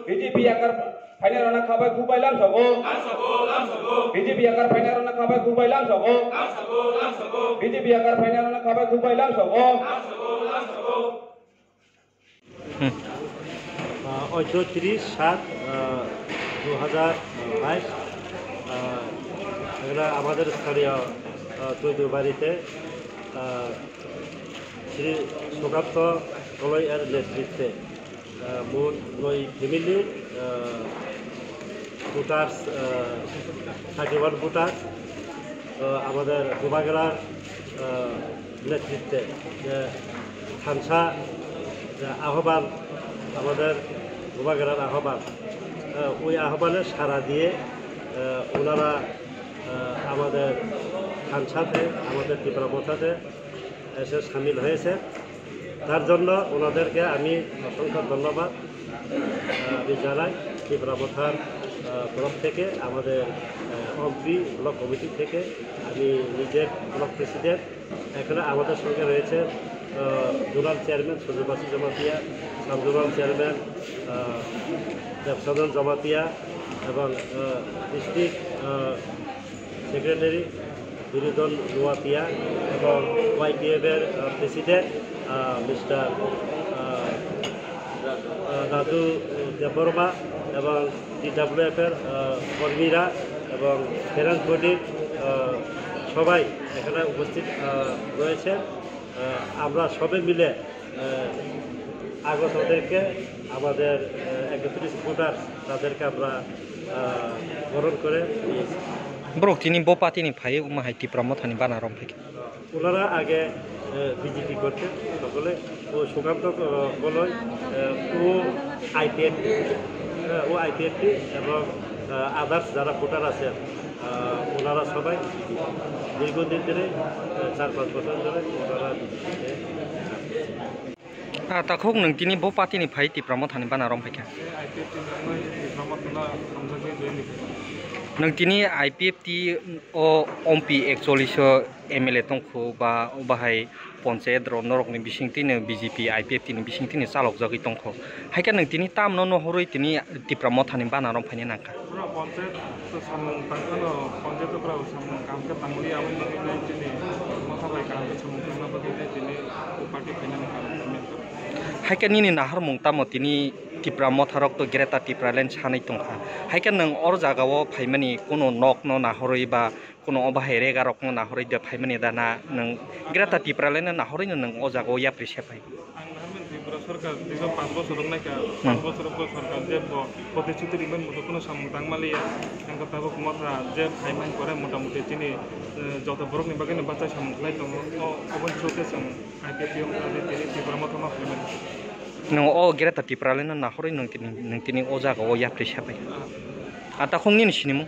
BJP akar final rana khabai kubai lam sogo BJP akar final rana khabai kubai lam sogo BJP akar final rana khabai kubai lam sogo 38/7/2022 এগুলো আমাদের স্থানীয় তৈরি বাড়িতে শ্রী সুকান্ত গলই এর নেতৃত্বে মোট 9 ফ্যামিলির ভোটার্স 31 ভোটার আমাদের গোবাগেরার নেতৃত্বে যে খানসা আহ্বান আমাদের গোবাগেরার আহ্বান ওই আহ্বানে সাড়া দিয়ে ওনারা আমাদের খানসাতে আমাদের ত্রিপুরামথাতে এসে সামিল হয়েছে তার জন্য ওনাদেরকে আমি অসংখ্য ধন্যবাদ আমি জানাই ত্রিপুরামথার তরফ থেকে আমাদের এমপি ব্লক কমিটি থেকে আমি নিজের ব্লক প্রেসিডেন্ট এখানে আমাদের সঙ্গে রয়েছে zonal chairman Suryabasi Jamatia sub zonal chairman Debsadhan Jamatia এবং ডিস্ট্রিক্ট সেক্রেটারি বিনোদন নোয়াতিয়া এবং YPF-এর প্রেসিডেন্ট মিস্টার রাজু দেববর্মা এবং DWF-এর কর্মীরা এবং ফেরান্স বডির সবাই এখানে উপস্থিত রয়েছে আমরা সবে মিলে আগতদেরকে আমাদের 31 ভোটার তাদেরকে আমরা বরণ করে নিয়েছি Bro, ini bopat ini ভাই উমাহাই ত্রিপুরামথানি বানারম থেকে ওনারা আগে বিজেপি করতে সকলে ও সুকান্ত গলই ও আইপিএফটি এবং আদার্স যারা ভোটার আছেন ওনারা সবাই দীর্ঘদিন ধরে 4-5 বছর ধরে ওনারা তাকক নों दिनै बपातिनि भाई ত্রিপুরামথানি বানারম থেকে नों दिनै IPFT o OMPI 41 MLA दंखौ बा बाहाय पन्चायत नरकनि बिसिंथिनो BJP IPFT नि बिसिंथिनो चालक जागै दंखौ हायका नों दिनै तामनो नहरै दिनै ত্রিপুরাमথাनि बानारम फायनो नाका पन्चायत सामने तांगनो पन्चायतफ्राव सामने कामखौ तांगलि आबै दिनै दिनै मथाबाय कामखौ सामने तांगनो दिनै पार्टी फाइनाल हायका निनि नाहार मुंतामो दिनै ত্রিপুরামথারক তো গ্রেটা ত্রিপুরালেন সাनै दंखा हायका नों अर जागाव फाइमानि कोनो नक न नाहरै बा कोनो अबाहाय रेगारक न नाहरै द फाइमानि दाना नों ग्रेटा त्रिपुरालेन नाहरै नों अ जागाव याप्रि सेफाय ত্রিপুরা সরকার দীর্ঘ 5 বছর নাকি 5 বছর সরকার যে প্রতিশ্রুতি দিবেন মতো কোনো সামতাং মালিয়া এনকা তাবো কুমাররা যে ফাইমান করে মোটামুটি তিনি যত বরকনি বাগানে বাচ্চা সামলাই দङ অবশ্যই সাম আইপিপি তিনি ত্রিপুরামথা ফাইমান नों अ ग्रेटा ত্রিপুরালেन नाहरै नों दिनै अ जागाव याप्रि सेफाय आता खंनि सिनिमु